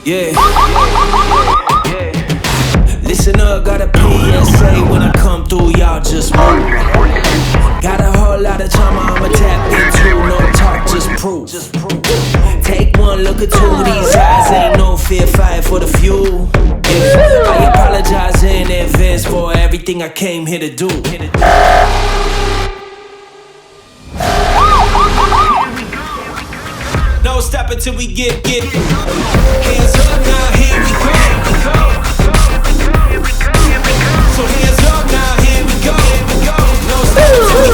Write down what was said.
Yeah. Listen up, got a PSA when I come through, y'all just move. Got a whole lot of trauma I'ma tap into, no talk, just proof. Take one look at two, these eyes ain't no fear, fight for the fuel. Yeah. I apologize in advance for everything I came here to do. No stop until we get hands up now, here we go. So hands up now, here we go. No stop until we